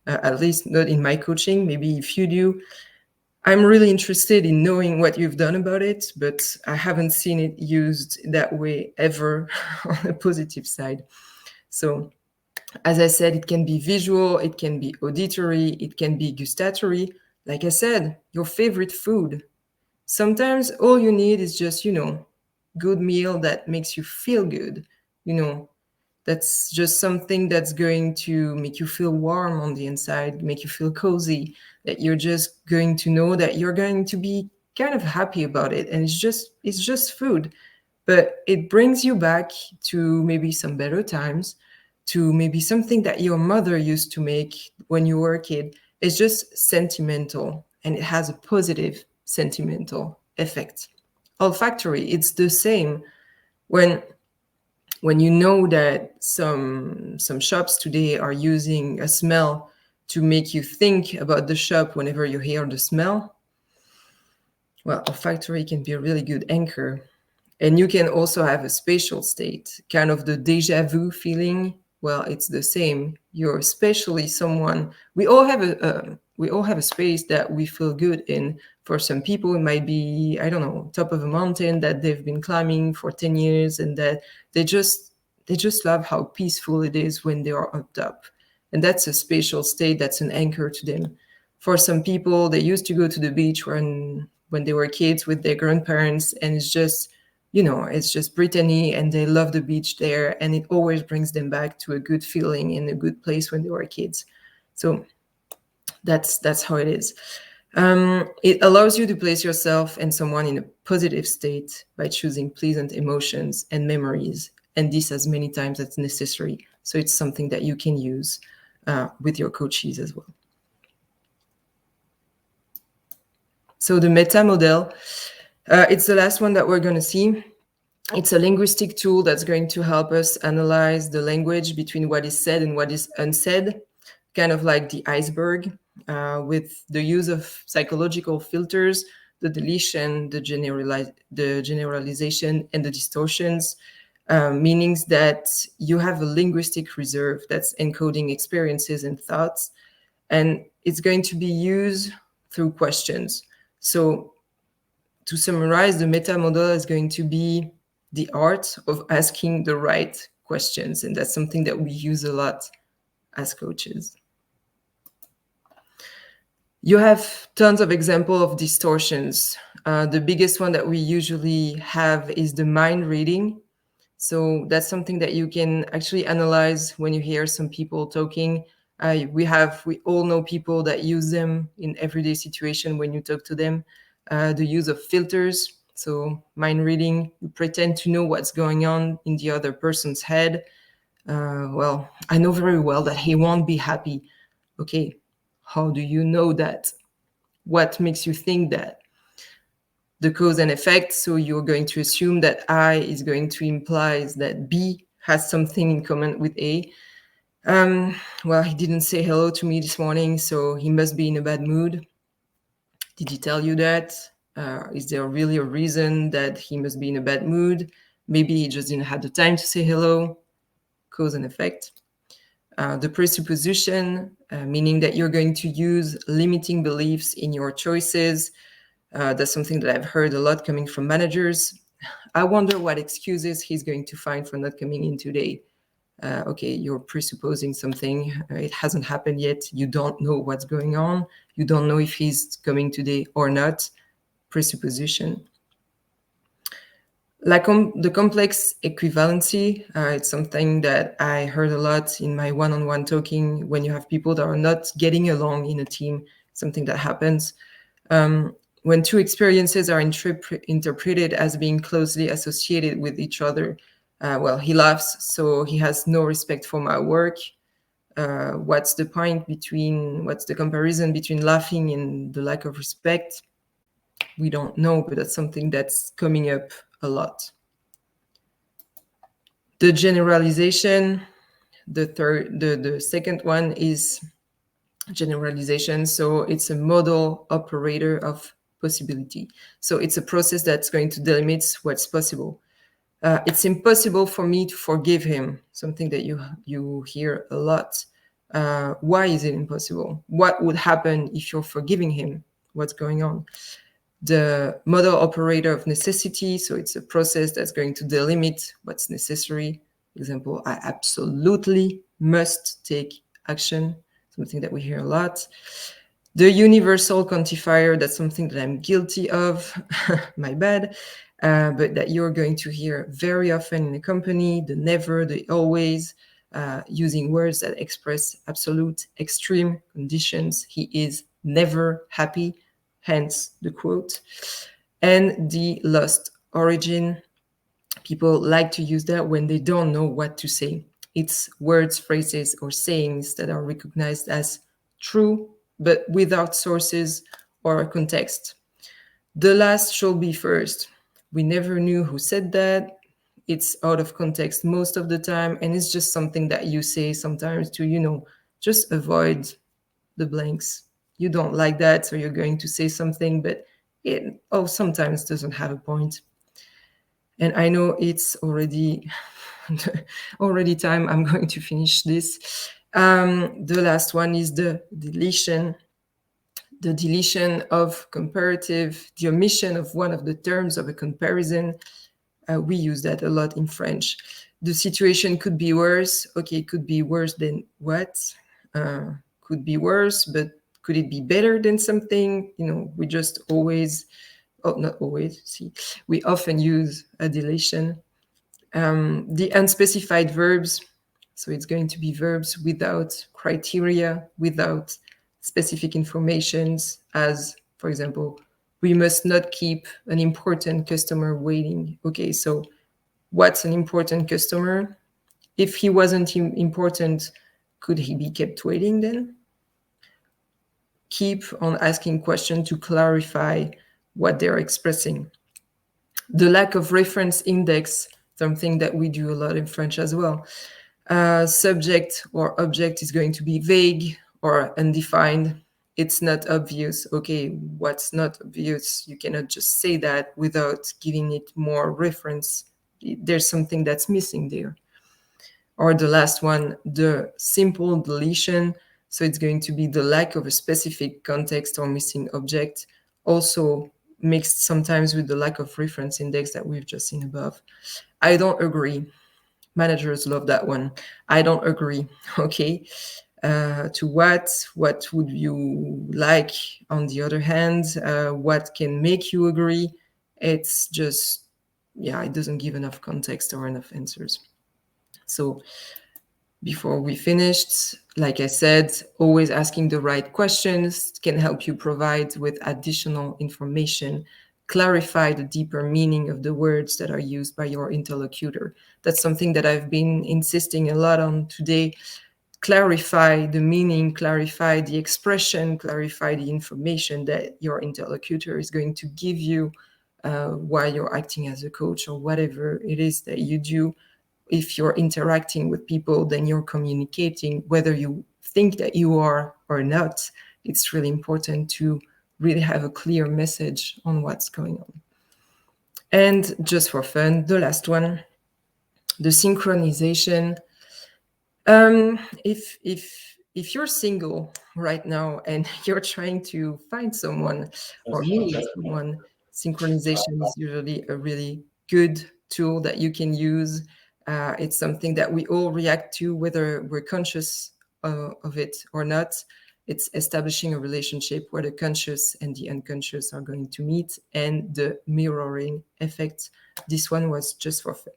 at least not in my coaching. Maybe if you do, I'm really interested in knowing what you've done about it, but I haven't seen it used that way ever on a positive side. So as I said, it can be visual, it can be auditory, it can be gustatory. Like I said, your favorite food. Sometimes all you need is just, good meal that makes you feel good. That's just something that's going to make you feel warm on the inside, make you feel cozy, that you're just going to know that you're going to be kind of happy about it. And it's just food, but it brings you back to maybe some better times, to maybe something that your mother used to make when you were a kid. It's just sentimental, and it has a positive sentimental effect. Olfactory, it's the same. When you know that some shops today are using a smell to make you think about the shop whenever you hear the smell, well, olfactory can be a really good anchor. And you can also have a spatial state, kind of the deja vu feeling. Well, it's the same. You're especially someone. We all have a space that we feel good in. For some people, it might be, I don't know, top of a mountain that they've been climbing for 10 years, and that they just love how peaceful it is when they are up top. And that's a spatial state. That's an anchor to them. For some people, they used to go to the beach when they were kids with their grandparents, and it's just Brittany, and they love the beach there, and it always brings them back to a good feeling in a good place when they were kids. So that's how it is. It allows you to place yourself and someone in a positive state by choosing pleasant emotions and memories, and this as many times as necessary. So it's something that you can use with your coaches as well. So the Metamodel, it's the last one that we're going to see. It's a linguistic tool that's going to help us analyze the language between what is said and what is unsaid, kind of like the iceberg, with the use of psychological filters, the deletion, the generalization, and the distortions, meanings that you have a linguistic reserve that's encoding experiences and thoughts, and it's going to be used through questions. So to summarize, the Metamodel is going to be the art of asking the right questions, and that's something that we use a lot as coaches. You have tons of examples of distortions. The biggest one that we usually have is the mind reading. So that's something that you can actually analyze when you hear some people talking. We all know people that use them in everyday situation when you talk to them. the use of filters. So mind reading, you pretend to know what's going on in the other person's head. Well, I know very well that he won't be happy. Okay, how do you know that? What makes you think that? The cause and effect, so you're going to assume that I is going to imply that B has something in common with A. Well, he didn't say hello to me this morning, so he must be in a bad mood. Did he tell you that? Is there really a reason that he must be in a bad mood? Maybe he just didn't have the time to say hello. Cause and effect. The presupposition, meaning that you're going to use limiting beliefs in your choices. That's something that I've heard a lot coming from managers. I wonder what excuses he's going to find for not coming in today. Okay, you're presupposing something. It hasn't happened yet. You don't know what's going on. You don't know if he's coming today or not. Presupposition. The complex equivalency, it's something that I heard a lot in my one-on-one talking when you have people that are not getting along in a team, something that happens. When two experiences are interpreted as being closely associated with each other, well, he laughs, so he has no respect for my work. What's the comparison between laughing and the lack of respect? We don't know, but that's something that's coming up a lot. The generalization, the second one is generalization. So it's a model operator of possibility. So it's a process that's going to delimit what's possible. It's impossible for me to forgive him, something that you hear a lot. Why is it impossible? What would happen if you're forgiving him? What's going on? The model operator of necessity. So it's a process that's going to delimit what's necessary. Example, I absolutely must take action, something that we hear a lot. The universal quantifier, that's something that I'm guilty of, my bad, but that you're going to hear very often in a company, the never, the always, using words that express absolute extreme conditions. He is never happy, hence the quote. And the lost origin, people like to use that when they don't know what to say. It's words, phrases, or sayings that are recognized as true, but without sources or context. The last shall be first. We never knew who said that. It's out of context most of the time, and it's just something that you say sometimes to, just avoid the blanks. You don't like that, so you're going to say something, but it sometimes doesn't have a point. And I know it's already time. I'm going to finish this. The last one is the deletion. The deletion of comparative, the omission of one of the terms of a comparison. We use that a lot in French. The situation could be worse. Okay, it could be worse than what? Could be worse, but could it be better than something? We just always, not always, we often use a deletion. The unspecified verbs, so it's going to be verbs without criteria, without specific informations, as, for example, we must not keep an important customer waiting. Okay, so what's an important customer? If he wasn't important, could he be kept waiting then? Keep on asking questions to clarify what they're expressing. The lack of reference index, something that we do a lot in French as well. Subject or object is going to be vague or undefined. It's not obvious. Okay, what's not obvious? You cannot just say that without giving it more reference. There's something that's missing there. Or the last one, the simple deletion. So it's going to be the lack of a specific context or missing object, also mixed sometimes with the lack of reference index that we've just seen above. I don't agree. Managers love that one. I don't agree. Okay. To what would you like? On the other hand, what can make you agree? It's just, it doesn't give enough context or enough answers. So before we finished, like I said, always asking the right questions can help you provide with additional information, clarify the deeper meaning of the words that are used by your interlocutor. That's something that I've been insisting a lot on today. Clarify the meaning, clarify the expression, clarify the information that your interlocutor is going to give you while you're acting as a coach or whatever it is that you do. If you're interacting with people, then you're communicating, whether you think that you are or not. It's really important to really have a clear message on what's going on. And just for fun, the last one, the synchronization. If you're single right now and you're trying to find someone or meet someone, synchronization is usually a really good tool that you can use. It's something that we all react to, whether we're conscious of it or not. It's establishing a relationship where the conscious and the unconscious are going to meet, and the mirroring effect. This one was just for fun.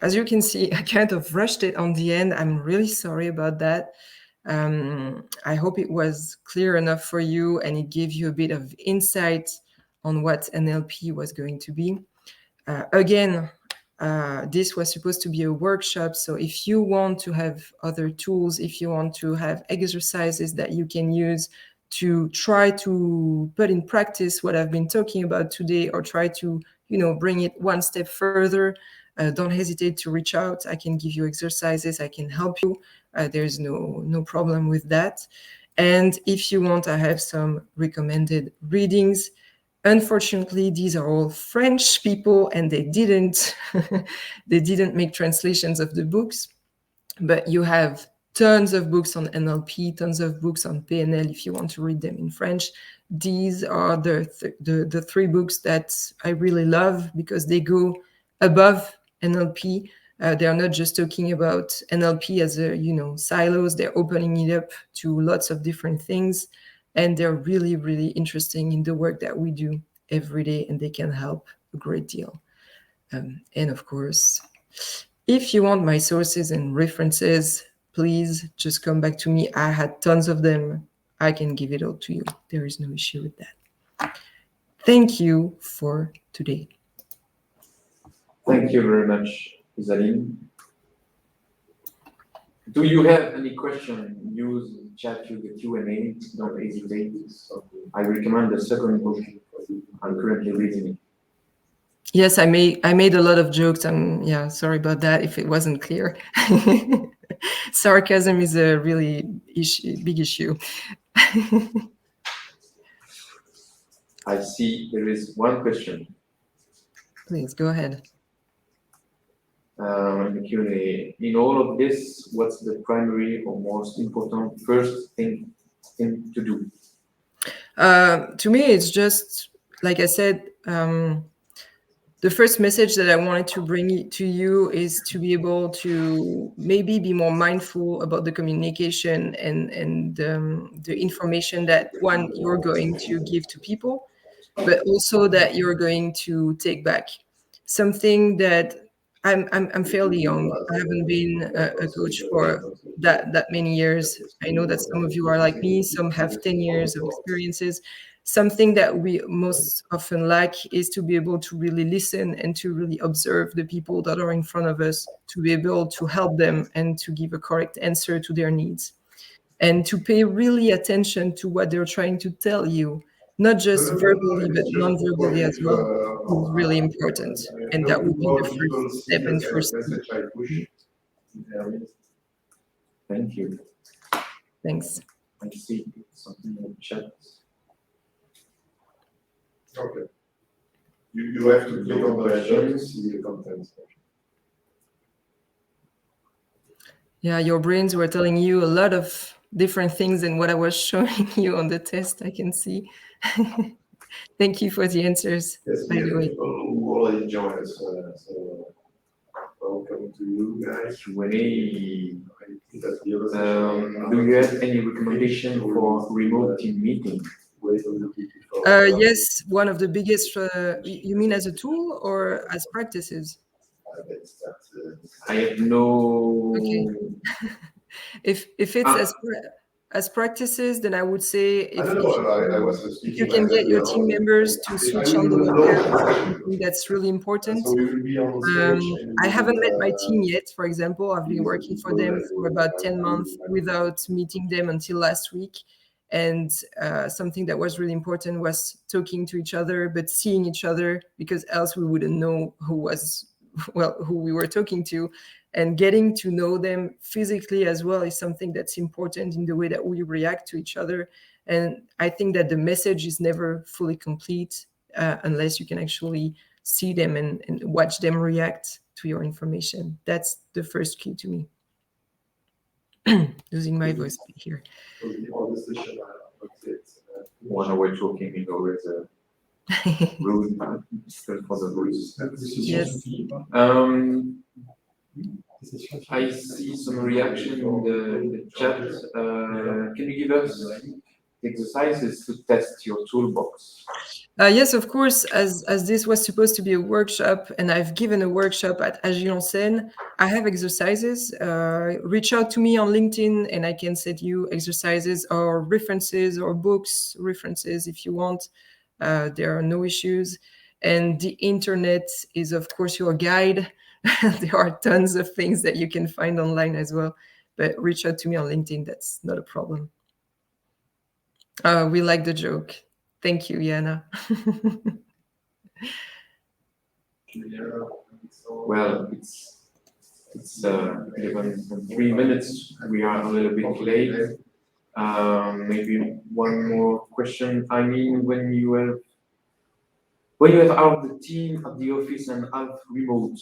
As you can see, I kind of rushed it on the end. I'm really sorry about that. I hope it was clear enough for you and it gave you a bit of insight on what NLP was going to be. Again, this was supposed to be a workshop. So if you want to have other tools, if you want to have exercises that you can use to try to put in practice what I've been talking about today, or try to, bring it one step further, don't hesitate to reach out. I can give you exercises. I can help you. There's no problem with that. And if you want, I have some recommended readings. Unfortunately, these are all French people, and they didn't make translations of the books. But you have tons of books on NLP, tons of books on PNL if you want to read them in French. These are the three books that I really love because they go above NLP. They are not just talking about NLP as silos. They're opening it up to lots of different things, and they're really, really interesting in the work that we do every day, and they can help a great deal. And of course, if you want my sources and references, please just come back to me. I had tons of them. I can give it all to you. There is no issue with that. Thank you for today. Thank you very much, Ysaline. Do you have any question? Use chat to the Q&A. Don't hesitate. I recommend the second book. I'm currently reading it. Yes, I made a lot of jokes. Sorry about that if it wasn't clear. Sarcasm is a really big issue. I see there is one question. Please go ahead. In the Q&A. In all of this, what's the primary or most important first thing to do? To me, it's just, like I said, the first message that I wanted to bring to you is to be able to maybe be more mindful about the communication and the information that, one, you're going to give to people, but also that you're going to take back. Something that I'm fairly young. I haven't been a coach for that many years. I know that some of you are like me. Some have 10 years of experiences. Something that we most often lack is to be able to really listen and to really observe the people that are in front of us, to be able to help them and to give a correct answer to their needs, and to pay really attention to what they're trying to tell you, not just verbally, but non-verbally as well, is really important. And that would be the first step and first key. Thank you. Thanks. I see something in the chat. Okay. You have to click on the question, see the content. Yeah, your brains were telling you a lot of different things than what I was showing you on the test, I can see. Thank you for the answers. Yes, by the way. People who already joined us, so welcome to you guys. Q&A. Do you have any recommendation for remote team meeting? Yes, one of the biggest, you mean as a tool or as practices? I have no. Okay. If it's as practices, then I would say if you can get your team members to switch on the webcam, that's really important. I haven't met my team yet, for example. I've been working for them for about 10 months without meeting them until last week. And something that was really important was talking to each other, but seeing each other, because else we wouldn't know who we were talking to. And getting to know them physically as well is something that's important in the way that we react to each other. And I think that the message is never fully complete unless you can actually see them and watch them react to your information. That's the first key to me. Losing my voice here. When we're talking, you know, it's a rude for the rules. Yes. I see some reaction in the chat. Can you give us exercises to test your toolbox? Yes, of course. As this was supposed to be a workshop, and I've given a workshop at Agile, I have exercises. Reach out to me on LinkedIn, and I can send you exercises or references or books references if you want. There are no issues. And the internet is, of course, your guide. There are tons of things that you can find online as well. But reach out to me on LinkedIn. That's not a problem. We like the joke. Thank you, Yana. Well, it's 3 minutes. We are a little bit late. Maybe one more question. I mean, when you have half the team at the office and half remote,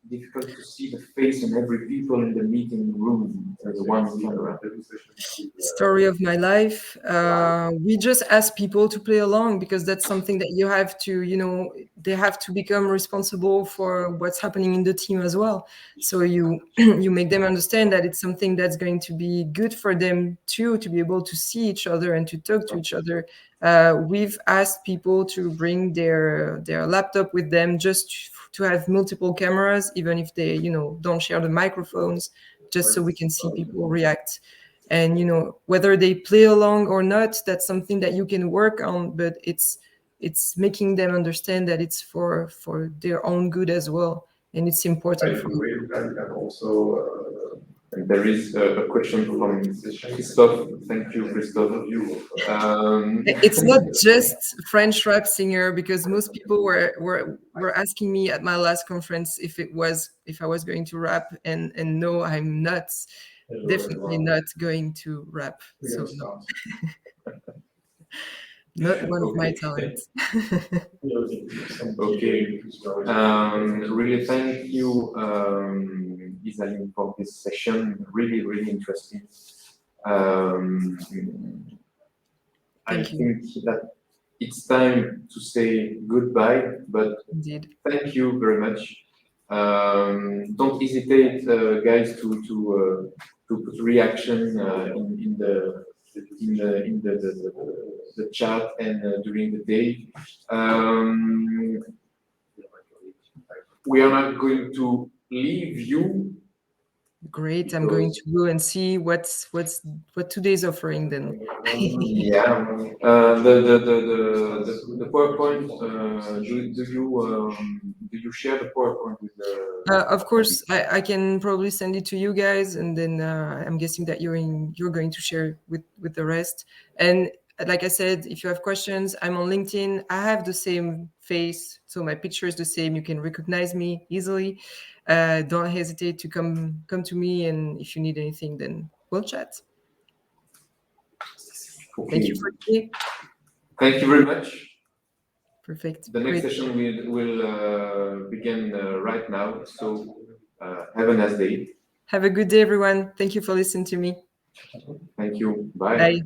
difficult to see the face and every people in the meeting room as one camera. Story of my life. We just ask people to play along because that's something that you have to, they have to become responsible for what's happening in the team as well. So you you make them understand that it's something that's going to be good for them too, to be able to see each other and to talk to each other. We've asked people to bring their laptop with them just to have multiple cameras, even if they, don't share the microphones, just so we can see people react. And, whether they play along or not, that's something that you can work on, but it's making them understand that it's for their own good as well. And it's important for and also and there is a question from Christophe. Thank you, Christophe. It's not just French rap singer, because most people were asking me at my last conference if I was going to rap, and no, I'm not. Definitely not going to rap. So no. Not one of my talents. Okay. Really thank you, Ysaline, for this session. Really, really interesting. I think that it's time to say goodbye, but Indeed. Thank you very much. Don't hesitate, guys, to put reaction in the chat and during the day. We are not going to leave you. Great. I'm going to go and see what today's offering then. Yeah. The PowerPoint. Do you share the PowerPoint with the? Of course, I can probably send it to you guys, and then I'm guessing that you're going to share with the rest. And like I said, if you have questions, I'm on LinkedIn. I have the same face, so my picture is the same. You can recognize me easily. Don't hesitate to come to me, and if you need anything, then we'll chat. Okay. Thank you for today. Thank you very much. Perfect. The next session will begin right now. So have a nice day. Have a good day, everyone. Thank you for listening to me. Thank you. Bye. Bye.